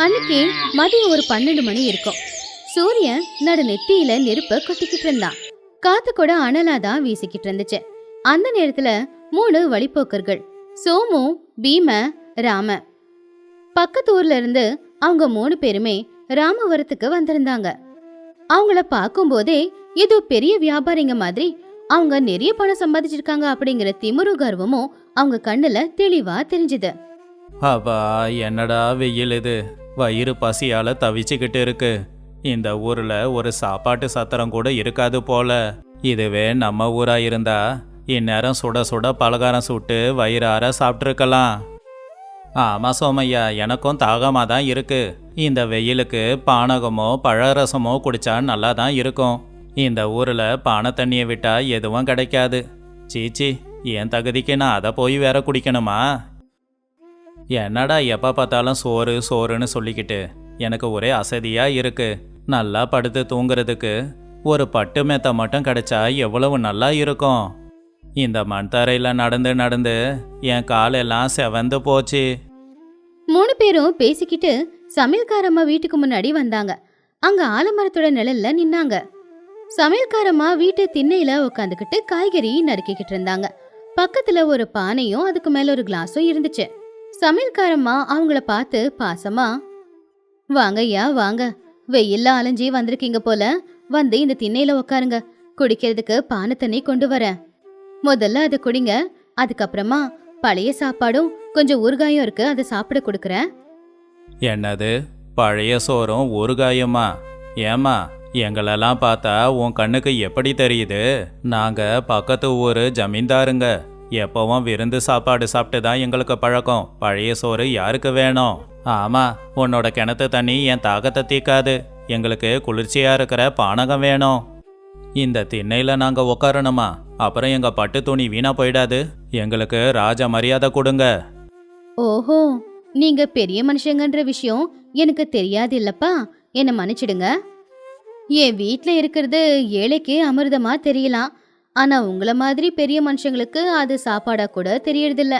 அன்னைக்கு மதியம் ஒரு 12 மணி இருக்கும். சூரியன் நடு நெத்தியில நெருப்ப கொட்டிக்கிட்டு இருந்தான். காத்து கூட அனலாதான் வீசிக்கிட்டு இருந்துச்சு. அந்த நேரத்துல 3 வழிப்போக்கர்கள் சோமு, பீம, ராம பக்கத்து ஊர்ல இருந்து அவங்க 3 பேருமே ராமவரத்துக்கு வந்திருந்தாங்க. அவங்கள பார்க்கும்போதே ஏதோ பெரிய வியாபாரிங்க மாதிரி அவங்க நிறைய பணம் சம்பாதிச்சிருக்காங்க அப்படிங்கிற திமிரு கர்வமும் அவங்க கண்ணுல தெளிவா தெரிஞ்சுது. அப்பா, என்னடா வெயில் இது! வயிறு பசியால தவிச்சுக்கிட்டு இருக்கு. இந்த ஊர்ல ஒரு சாப்பாட்டு சத்திரம் கூட இருக்காது போல. இதுவே நம்ம ஊரா இருந்தா இந்நேரம் சுட சுட பலகாரம் சுட்டு வயிறார சாப்பிட்ருக்கலாம். ஆமா சோமையா, எனக்கும் தாகமா தான் இருக்கு. இந்த வெயிலுக்கு பானகமோ பழரசமோ குடிச்சா நல்லா தான் இருக்கும். இந்த ஊர்ல பானை தண்ணியை விட்டா எதுவும் கிடைக்காது. சீச்சி, என் தகுதிக்கு நான் அதை போய் வேற குடிக்கணுமா? என்னடா எப்ப பார்த்தாலும் சோறு சோறுன்னு சொல்லிக்கிட்டு எனக்கு ஒரே அசதியா இருக்கு. நல்லா படுத்து தூங்குறதுக்கு ஒரு பட்டு மெத்த மட்டும் கிடைச்சா எவ்வளவு நல்லா இருக்கும். இந்த மண் தரையில நடந்து நடந்து என் காலெல்லாம் செவந்து போச்சு. 3 பேரும் பேசிக்கிட்டு சமையல்காரம்மா வீட்டுக்கு முன்னாடி வந்தாங்க. அங்க ஆலமரத்தோட நிழல்ல நின்னாங்க. சமையல்காரம்மா வீட்டு திண்ணையில உட்காந்துக்கிட்டு காய்கறி நறுக்கிக்கிட்டு இருந்தாங்க. பக்கத்துல ஒரு பானையும் அதுக்கு மேல ஒரு கிளாஸும் இருந்துச்சு. சமையல்காரம்மா அவங்கள பார்த்து பாசமா, வாங்க ஐயா வாங்க, வெயில்ல அலைஞ்சி வந்திருக்கீங்க போல, வந்து இந்த திண்ணையில உட்காருங்க, குடிக்கிறதுக்கு பானை தண்ணி கொண்டு வரேன். முதல்ல அதை குடிங்க, அதுக்கப்புறமா பழைய சாப்பாடும் கொஞ்சம் ஊறுகாயும் இருக்கு, அதை சாப்பிட கொடுக்குறேன். என்னது, பழைய சோறும் ஊறுகாயுமா? ஏமா, எங்களெல்லாம் பார்த்தா உன் கண்ணுக்கு எப்படி தெரியுது? நாங்க பக்கத்து ஊரு ஜமீன்தாருங்க. எப்பவும் விருந்து சாப்பாடு சாப்பிட்டு தான் எங்களுக்கு பழக்கம். பழைய சோறு யாருக்கு வேணும்? ஆமா, உன்னோட கிணத்து தண்ணி என் தாகத்தை தீக்காது. எங்களுக்கு குளிர்ச்சியா இருக்கிற பானகம் வேணும். இந்த திண்ணையில நாங்க உட்காரணுமா? அப்புறம் எங்க பட்டு துணி வீணா போயிடாது. எங்களுக்கு ராஜ மரியாதை கொடுங்க. ஓஹோ, நீங்க பெரிய மனுஷங்கன்ற விஷயம் எனக்கு தெரியாது இல்லப்பா, என்ன மன்னிச்சிடுங்க. என் வீட்ல இருக்கிறது ஏழைக்கு அமிர்தமா தெரியலாம், ஆனா உங்கள மாதிரி பெரிய மனுஷங்களுக்கு அது சாப்பாடா கூட தெரியறதில்ல.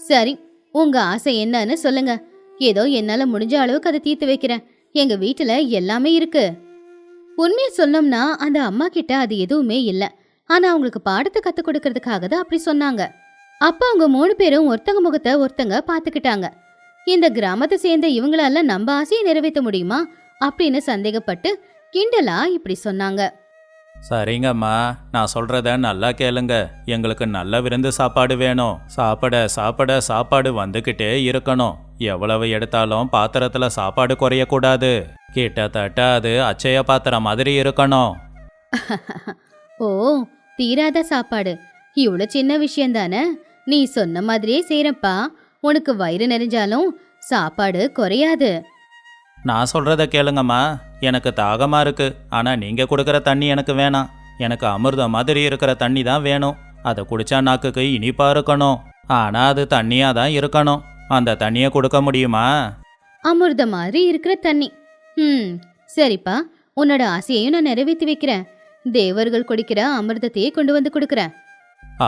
சரி, உங்க ஆசை என்னன்னு சொல்லுங்க, ஏதோ என்னால முடிஞ்ச அளவுக்கு அதை தீர்த்து வைக்கிறேன். எங்க வீட்டுல எல்லாமே இருக்கு. உண்மையை சொன்னோம்னா அந்த அம்மா கிட்ட அது எதுவுமே இல்ல. ஆனா அவங்களுக்கு பாடத்தை கத்து கொடுக்கறதுக்காக தான் அப்படி சொன்னாங்க. அப்ப அவங்க 3 பேரும் ஒருத்தங்க முகத்தை ஒருத்தங்க பாத்துக்கிட்டாங்க. இந்த கிராமத்தை சேர்ந்த இவங்களால நம்ம ஆசையை நிறைவேற்ற முடியுமா அப்படின்னு சந்தேகப்பட்டு கிண்டலா இப்படி சொன்னாங்க. சரிங்கம்மா, நான் சொல்றத நல்லா கேளுங்க. எங்களுக்கு நல்ல விருந்து சாப்பாடு வேணும். சாப்பிட சாப்பிட சாப்பாடு வந்துக்கிட்டே இருக்கணும். எவ்வளவு எடுத்தாலும் பாத்திரத்துல சாப்பாடு குறையக்கூடாது. கிட்டத்தட்ட அது அச்சய பாத்திரம் மாதிரி இருக்கணும். ஓ, தீராத சாப்பாடு, இவ்வளவு சின்ன விஷயம் தானே. நீ சொன்ன மாதிரியே செய்யறப்பா, உனக்கு வயிறு நிறைஞ்சாலும் சாப்பாடு குறையாது. நான் சொல்றத கேளுங்கம்மா, எனக்கு தாகமா இருக்கு. ஆனா நீங்க கொடுக்கற தண்ணி எனக்கு வேணாம். எனக்கு அமிர்தம் மாதிரி இருக்கிற தண்ணி தான் வேணும். அதை குடிச்சா நாக்குக்கு இனிப்பா இருக்கணும். ஆனா அது தண்ணியா தான் இருக்கணும். அந்த தண்ணியை கொடுக்க முடியுமா? அமிர்த மாதிரி இருக்கிற தண்ணி. சரிப்பா, உன்னோட ஆசையையும் நான் நிறைவேற்றி வைக்கிறேன். தேவர்கள் குடிக்கிற அமிர்தத்தையே கொண்டு வந்து கொடுக்கறேன்.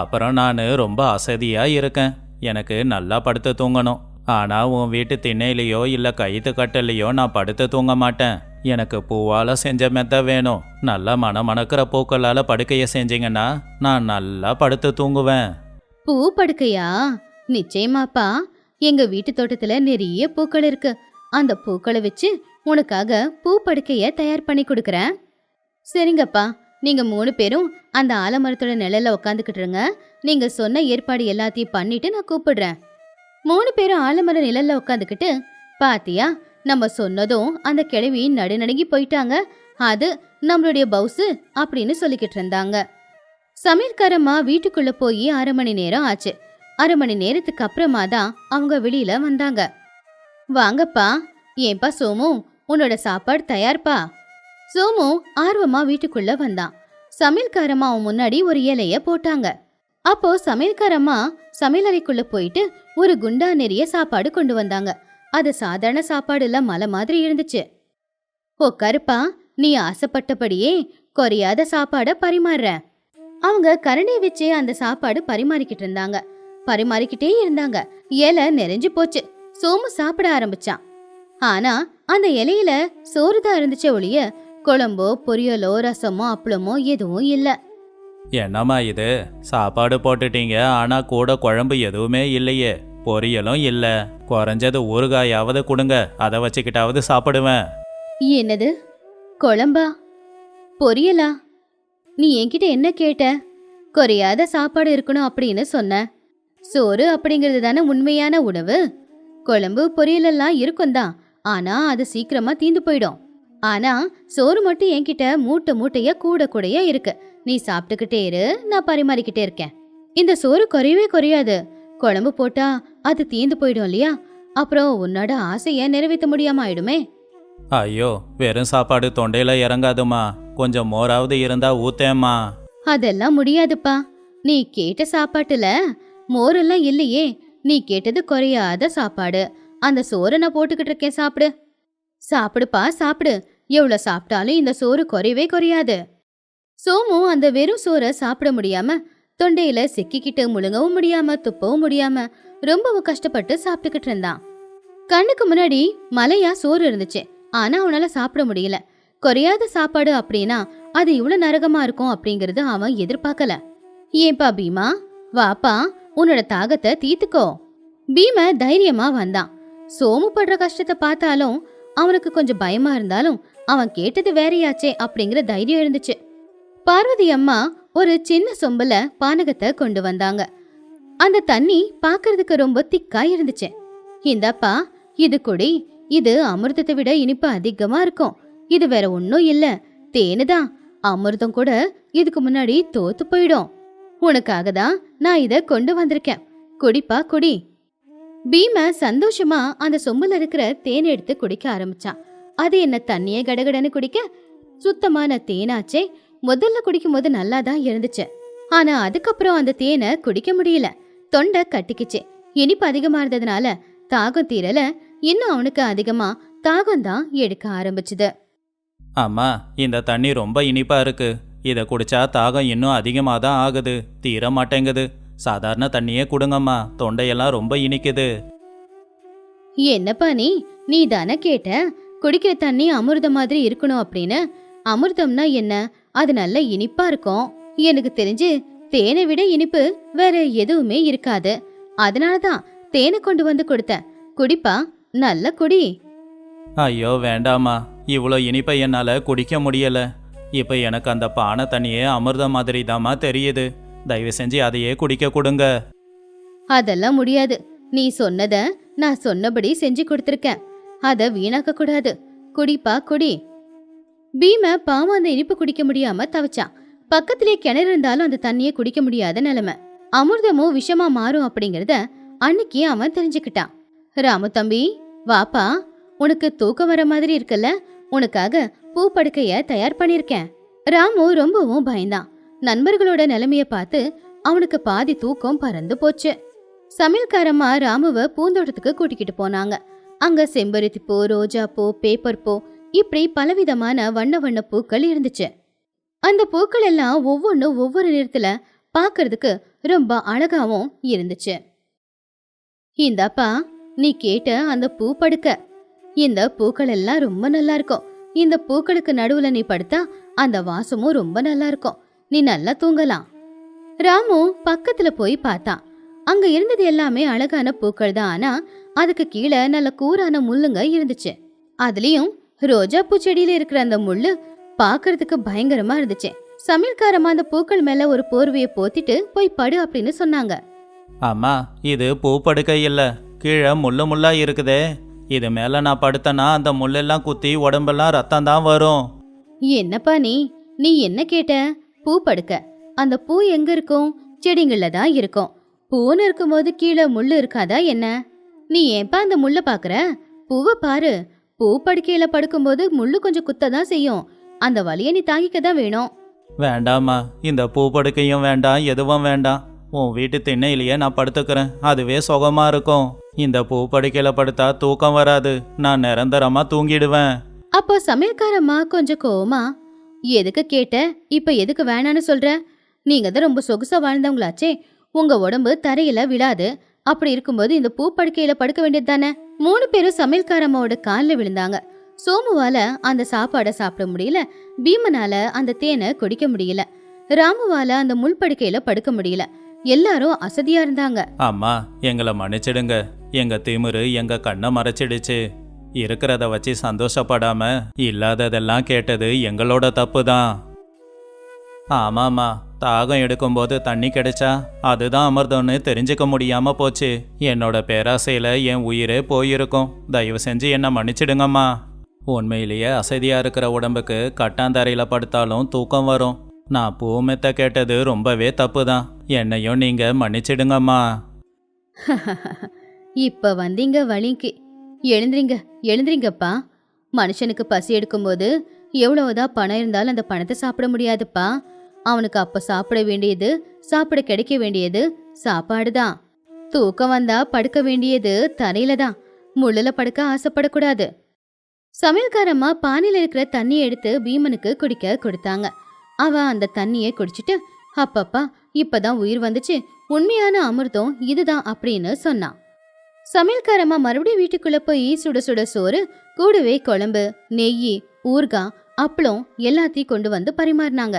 அப்புறம் நான் ரொம்ப அசதியா இருக்கேன். எனக்கு நல்லா படுத்து தூங்கணும். ஆனா உன் வீட்டு திண்ணையிலையோ இல்ல கைத்து கட்டலையோ நான் படுத்து தூங்க மாட்டேன். எனக்கு பூவால செஞ்ச மெத்த வேணும். நல்லா மணக்கிற பூக்களால படுக்கைய செஞ்சீங்கன்னா நான் நல்லா படுத்து தூங்குவேன். பூ படுக்கையா? நிச்சயமாப்பா, எங்க வீட்டு தோட்டத்துல நிறைய பூக்கள் இருக்கு. அந்த பூக்களை வச்சு உனக்காக பூ படுக்கைய தயார் பண்ணி கொடுக்கறேன். சரிங்கப்பா, நீங்க 3 பேரும் அந்த ஆலமரத்தோட நிழல்ல உட்காந்துக்கிட்டு இருங்க. நீங்க சொன்ன ஏற்பாடு எல்லாத்தையும் பண்ணிட்டு நான் கூப்பிடுறேன். 3 பேரும் ஆலமர நிழல்ல உட்காந்துக்கிட்டு, பாத்தியா, நம்ம சொன்னதும் அந்த கிழவி நடுநடுங்கி போயிட்டாங்க, அது நம்மளுடைய பவுசு அப்படின்னு சொல்லிக்கிட்டு இருந்தாங்க. சமையல்காரம்மா வீட்டுக்குள்ள போய் 1/2 மணி நேரம் ஆச்சு. 1/2 மணி நேரத்துக்கு அப்புறமா தான் அவங்க வெளியில வந்தாங்க. வாங்கப்பா. ஏன்பா சோமு, உன்னோட சாப்பாடு தயார்ப்பா. சோமு ஆர்வமா வீட்டுக்குள்ள வந்தான். சமையல்காரம்மா அவன் முன்னாடி ஒரு இலைய போட்டாங்க. அப்போ சமையல்காரம்மா சமையலறைக்குள்ள போயிட்டு ஒரு குண்டா நிறைய சாப்பாடு கொண்டு வந்தாங்க. அது சாதாரண சாப்பாடு இல்ல, மலை மாதிரி இருந்துச்சு. உட்காருப்பா, நீ ஆசைப்பட்டபடியே குறையாத சாப்பாட பரிமாறுற. அவங்க கரண்டியை வச்சு அந்த சாப்பாடு பரிமாறிக்கிட்டே இருந்தாங்க. இலை நிறைஞ்சு போச்சு. சோமு சாப்பிட ஆரம்பிச்சான். ஆனா அந்த இலையில சோறு தான் இருந்துச்சே ஒழிய குழம்போ பொரியலோ ரசமோ அப்பளமோ எதுவும் இல்ல. என்னம்மா இது, சாப்பாடு போட்டுட்டீங்க, ஆனா கூட குழம்பு எதுவுமே இல்லையே, பொரியலும் இல்ல. குறைஞ்சது ஊறுகாயாவது கொடுங்க, அதை வச்சுக்கிட்டாவது சாப்பிடுவேன். என்னது, குழம்பா பொரியலா? நீ என்கிட்ட என்ன கேட்ட? குறையாத சாப்பாடு இருக்கணும் அப்படின்னு சொன்ன. சோறு அப்படிங்கிறது தானே உண்மையான உணவு. குழம்பு பொரியலெல்லாம் இருக்கும் தான், ஆனா அது சீக்கிரமா தீந்து போயிடும். ஆனா சோறு மட்டும் என்கிட்ட மூட்டை மூட்டையா கூட கூடையா இருக்கு. நீ சாப்பிட்டுக்கிட்டே இரு, நான் பரிமாறிக்கிட்டே இருக்கேன். இந்த சோறு குறையவே குறையாது. குழம்பு போட்டா அது தீந்து போயிடும் இல்லையா? அப்புறம் உன்னோட ஆசைய நிறைவேற்ற முடியாம ஆயிடுமே. ஐயோ, வெறும் சாப்பாடு தொண்டையில இறங்காதுமா, கொஞ்சம் மோராவது இருந்தா ஊத்தேம்மா. அதெல்லாம் முடியாதுப்பா. நீ கேட்ட சாப்பாட்டுல மோரெல்லாம் இல்லையே. நீ கேட்டது குறையாத சாப்பாடு. அந்த சோறை நான் போட்டுக்கிட்டு இருக்கேன், சாப்பிடு. சாப்பிடுப்பா சாப்பிடு. எவ்வளவு சாப்பிட்டாலும் இந்த சோறு குறையவே குறையாது. சோமு அந்த வெறும் சோறை சாப்பிட முடியாம, தொண்டையில சிக்கிக்கிட்டு முழுங்கவும் முடியாம துப்பவும் முடியாம ரொம்பவும் கஷ்டப்பட்டு சாப்பிட்டுக்கிட்டு இருந்தான். கண்ணுக்கு முன்னாடி மலையா சோறு இருந்துச்சு, ஆனா அவனால சாப்பிட முடியல. குறையாத சாப்பாடு அப்படின்னா அது இவ்வளவு நரகமா இருக்கும் அப்படிங்கறது அவன் எதிர்பார்க்கல. ஏன்பா பீமா, வாப்பா, உன்னோட தாகத்தை தீத்துக்கோ. பீம தைரியமா வந்தான். சோமு படுற கஷ்டத்தை பார்த்தாலும் அவனுக்கு கொஞ்சம் பயமா இருந்தாலும் அவன் கேட்டது வேறையாச்சே அப்படிங்கிற தைரியம் இருந்துச்சு. பார்வதி அம்மா ஒரு சின்ன சொம்புல பானகத்தை கொண்டு வந்தாங்க. அந்த தண்ணி பாக்குறதுக்கு ரொம்ப திக்கா இருந்துச்சு. இந்தாப்பா, இது குடி. இது அமிர்தத்தை விட இனிப்பு அதிகமா இருக்கும். இது வேற ஒன்னும் இல்ல, தேனுதான். அமிர்தம் கூட இதுக்கு முன்னாடி தோத்து போயிடும். உனக்காக தான் நான் இத கொண்டு வந்திருக்கேன். குடிப்பா குடி. பீம சந்தோஷமா அந்த சொம்புல இருக்கிற தேன் எடுத்து குடிக்க ஆரம்பிச்சான். அது என்ன தண்ணியே கடகடன்னு குடிக்க, சுத்தமான தேனாச்சே. முதல்ல குடிக்கும் போது நல்லாதான் இருந்துச்சு. ஆனா அதுக்கப்புறம் அந்த தேனை குடிக்க முடியல. தொண்டை கட்டிக்குச்சு. இனிப்பு அதிகமா இருந்ததுனால தாகம் தீரல. இன்னும் அவனுக்கு அதிகமா தாகம் தான் எடுக்க ஆரம்பிச்சுது. அம்மா, இந்த தண்ணி ரொம்ப இனிப்பா இருக்கு. இதை குடிச்சா தாகம் இன்னும் அதிகமாக தான் ஆகுது, தீர மாட்டேங்குது. சாதாரண தண்ணியே கொடுங்கம்மா, தொண்டையெல்லாம் ரொம்ப இனிக்குது. என்னப்பா நீ தானே கேட்ட குடிக்கிற தண்ணி அமிர்தம் மாதிரி இருக்கணும் அப்படின்னு. அமிர்தம்னா என்ன? அது நல்ல இனிப்பா இருக்கும். எனக்கு தெரிஞ்சு தேனை விட இனிப்பு வேற எதுவுமே இருக்காது. அதனாலதான் தேனை கொண்டு வந்து கொடுத்தேன். குடிப்பா, நல்ல குடி. ஐயோ வேண்டாம்மா, இவ்வளோ இனிப்பை என்னால் குடிக்க முடியல. இப்போ எனக்கு அந்த பானை தண்ணியே அமிர்தம் மாதிரி தாம்மா தெரியுது. தயவு செஞ்சு அதையே குடிக்க கொடுங்க. அதெல்லாம் முடியாது. நீ சொன்னத நான் சொன்னபடி செஞ்சு கொடுத்துருக்கேன். அத வீணாக்க கூடாது. குடிப்பா குடி. பீம பாவம் அந்த இனிப்பு குடிக்க முடியாம தவிச்சான். பக்கத்திலே கிணறு இருந்தாலும் அந்த தண்ணியை குடிக்க முடியாத நிலைமை. அமிர்தமும் விஷமா மாறும் அப்படிங்கறத அன்னைக்கு அவன் தெரிஞ்சுக்கிட்டான். ராமு தம்பி, வாப்பா, உனக்கு தூக்கம் வர மாதிரி இருக்குல்ல, உனக்காக பூ படுக்கைய தயார் பண்ணிருக்கேன். ராமு ரொம்பவும் பயந்தான். நண்பர்களோட நிலைமைய பார்த்து அவனுக்கு பாதி தூக்கம் பறந்து போச்சு. சமையல்காரம்மா ராமுவ பூந்தோட்டத்துக்கு கூட்டிக்கிட்டு போனாங்க. அங்க செம்பருத்தி பூ, ரோஜா பூ, பேப்பர் பூ, இப்படி பலவிதமான வண்ண வண்ண பூக்கள் இருந்துச்சு. அந்த பூக்கள் எல்லாம் ஒவ்வொன்றும் ஒவ்வொரு நிறத்துல பாக்குறதுக்கு ரொம்ப அழகாவும் இருந்துச்சு. இந்தாப்பா, நீ கேட்ட அந்த பூ படுக்க. இந்த பூக்கள் எல்லாம் ரொம்ப நல்லா இருக்கும். இந்த பூக்களுக்கு நடுவுல நீ படுத்தா அந்த வாசமும் ரொம்ப நல்லா இருக்கும். நீ நல்லா தூங்கலாம். ராமு பக்கத்துல போய் பார்த்தான். அங்க இருந்தது எல்லாமே அழகான பூக்கள் தான். ஆனா அதுக்கு கீழே நல்ல கூரான முள்ளுங்க இருந்துச்சு. அதுலயும் ரோஜா பூச்செடியில இருக்கிற அந்த முள்ளு பாக்குறதுக்கு பயங்கரமா இருந்துச்சு. சமையல்காரமா அந்த பூக்கள் மேல ஒரு போர்வையை போத்திட்டு போய் படு அப்படின்னு சொன்னாங்க. அம்மா, இது பூ படுக்கை இல்ல, கீழே முள்ளு முள்ளா இருக்குதே. இது மேல நான் படுத்தனா அந்த முள்ளெல்லாம் குத்தி உடம்பெல்லாம் ரத்தம் தான் வரும். என்னப்பா நீ என்ன கேட்ட? பூ படுக்க. அந்த பூ எங்க இருக்கும்? செடிங்கள்ல தான் இருக்கும். பூன்னு இருக்கும்போது கீழே முள்ளு இருக்காதா என்ன? நீ ஏன்பா அந்த முள்ள பாக்குற? பூவை பாரு. பூ படுக்கையில படுக்கும்போது முள்ளு கொஞ்சம் குத்ததான் செய்யும். அந்த வலியை நீ தாங்கிக்க தான் வேணும். வேண்டாம்மா, இந்த பூ படுக்கையும் வேண்டாம், எதுவும் வேண்டாம். உன் வீட்டு திண்ணையிலேயே நான் படுத்துக்கிறேன், அதுவே சுகமா இருக்கும். இந்த பூ படுக்கையில படுத்தா தூக்கம் வராது, நான் நிரந்தரமா தூங்கிடுவேன். அப்போ சமையல்காரம்மா கொஞ்சம் கோவமா, எதுக்கு கேட்ட? இப்ப எதுக்கு வேணான்னு சொல்ற? நீங்க தான் ரொம்ப சொகுசா வாழ்ந்தவங்களாச்சே. உங்க உடம்பு தரையில விழாது. அப்படி இருக்கும்போது இந்த பூ படுக்கையில படுக்க வேண்டியது தானே? 3 பேரும் சமையல்காரம்மாவோட காலில் விழுந்தாங்க. சோமுவால அந்த சாப்பாடை சாப்பிட முடியல, பீமனால அந்த தேனை குடிக்க முடியல, ராமுவால அந்த முள் படுக்கையில படுக்க முடியல. எல்லாரும் அசதியா இருந்தாங்க. அம்மா எங்களை மன்னிச்சிடுங்க. எங்க திமிரு எங்க கண்ணை மறைச்சிடுச்சு. இருக்கிறத வச்சு சந்தோஷப்படாம இல்லாததெல்லாம் கேட்டது எங்களோட தப்பு தான். ஆமாம்மா, தாகம் எடுக்கும்போது தண்ணி கிடைச்சா அதுதான் அமிர்தம்னு தெரிஞ்சுக்க முடியாம போச்சு. என்னோட பேராசையில என் உயிரே போயிருக்கும். தயவு செஞ்சு என்னை மன்னிச்சிடுங்கம்மா. உண்மையிலேயே அசதியா இருக்கிற உடம்புக்கு கட்டாந்தரையில படுத்தாலும் தூக்கம் வரும். நான் பூமெத்த கேட்டது ரொம்பவே தப்பு தான். என்னையும் நீங்க மன்னிச்சிடுங்கம்மா. இப்ப வந்தீங்க வழிக்கு. எழுந்திரிங்க, எழுந்திரிங்கப்பா. மனுஷனுக்கு பசி எடுக்கும்போது எவ்வளவுதான் பணம் இருந்தாலும் அந்த பணத்தை சாப்பிட முடியாதுப்பா. அவனுக்கு அப்ப சாப்பிட வேண்டியது, சாப்பிட கிடைக்க வேண்டியது சாப்பாடு தான். தூக்கம் வந்தா படுக்க வேண்டியது தரையில தான். முள்ளுல படுக்க ஆசைப்படக்கூடாது. சமையல்காரம்மா பானையில இருக்கிற தண்ணியை எடுத்து பீமனுக்கு குடிக்க கொடுத்தாங்க. அவன் அந்த தண்ணியை குடிச்சிட்டு, அப்பப்பா இப்பதான் உயிர் வந்துச்சு, உண்மையான அமிர்தம் இதுதான் அப்படின்னு சொன்னான். சமையல்காரம்மா மறுபடியும் வீட்டுக்குள்ள போய் சுட சுட சோறு, கூடவே குழம்பு, நெய், ஊறுகாய், அப்பளம் எல்லாத்தையும் கொண்டு வந்து பரிமாறினாங்க.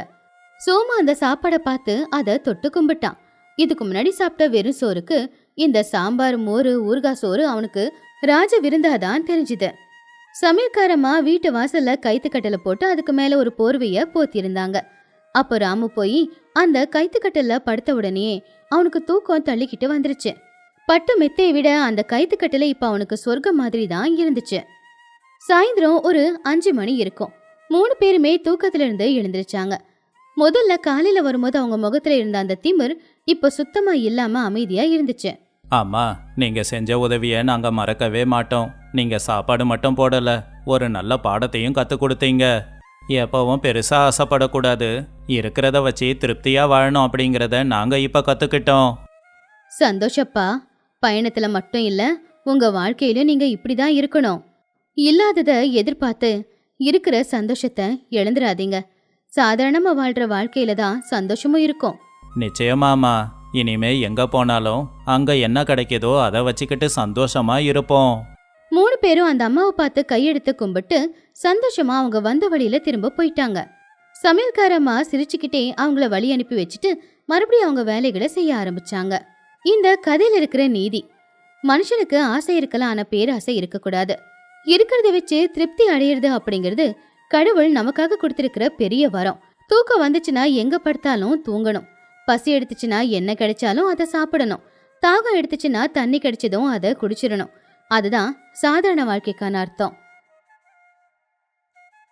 சோமு அந்த சாப்பாடை பார்த்து அதை தொட்டு கும்பிட்டான். இதுக்கு முன்னாடி சாப்பிட்ட வெறும் சோறுக்கு இந்த சாம்பார், மோரு, ஊறுகாய் சோறு அவனுக்கு ராஜ விருந்தாதான் தெரிஞ்சுது. சமையல்காரம்மா வீட்டு வாசல்ல கைத்துக்கட்டலை போட்டு அதுக்கு மேல ஒரு போர்வைய போத்திருந்தாங்க. அப்போ ராமு போய் அந்த கைத்துக்கட்டல படுத்த உடனே அவனுக்கு தூக்கம் தள்ளிக்கிட்டு வந்துருச்சு. பட்டு மெத்தையை விட அந்த கைத்துக்கட்டல இப்ப அவனுக்கு சொர்க்கம் மாதிரி தான் இருந்துச்சு. சாயந்தரம் ஒரு 5 மணி இருக்கும். 3 பேருமே தூக்கத்துல இருந்து எழுந்திருச்சாங்க. முதல்ல காலையில வரும்போது அவங்க முகத்துல இருந்த அந்த திமிர் இப்ப சுத்தமா இல்லாம அமைதியா இருந்துச்சு. அம்மா, நீங்க செஞ்ச உதவியை நாங்க மறக்கவே மாட்டோம். நீங்க சாப்பாடு மட்டும் போடல, ஒரு நல்ல பாடத்தையும் கற்றுக் கொடுத்தீங்க. எப்பவும் பெருசா ஆசைப்படக்கூடாது, இருக்கிறத வச்சு திருப்தியா வாழணும் அப்படிங்கிறத நாங்க இப்ப கத்துக்கிட்டோம். சந்தோஷப்பா. பயணத்துல மட்டும் இல்ல, உங்க வாழ்க்கையிலும் நீங்க இப்படிதான் இருக்கணும். இல்லாதத எதிர்பார்த்து இருக்கிற சந்தோஷத்தை இழந்துடாதீங்க. சாதாரணமா வாழ்ற வாழ்க்கையில தான் சந்தோஷமும் இருக்கும். நிச்சயமாமா, இனிமே எங்க போனாலும் அங்க என்ன கிடைக்குதோ அதை வச்சுக்கிட்டு சந்தோஷமா இருப்போம். 3 பேரும் அந்த அம்மாவை பார்த்து கையெடுத்து கும்பிட்டு சந்தோஷமா அவங்க வந்த வழியில திரும்ப போயிட்டாங்க. சமையல்காரம்மா சிரிச்சுக்கிட்டே அவங்கள வழி அனுப்பி வச்சுட்டு மறுபடியும் அவங்க வேலைகளை செய்ய ஆரம்பிச்சாங்க. இந்த கதையில இருக்கிற நீதி, மனுஷனுக்கு ஆசை இருக்கலாம், ஆனா பேராசை இருக்கக்கூடாது. இருக்கிறத வச்சு திருப்தி அடையிறது அப்படிங்கிறது கடவுள் நமக்காக கொடுத்திருக்கிற பெரிய வரம். தூக்கம் வந்துச்சுன்னா எங்க படுத்தாலும் தூங்கணும். பசி எடுத்துச்சுன்னா என்ன கிடைச்சாலும் அதை சாப்பிடணும். தாகம் எடுத்துச்சுன்னா தண்ணி கிடைச்சதும் அதை குடிச்சிடணும். அதுதான் சாதாரண வாழ்க்கைக்கான அர்த்தம்.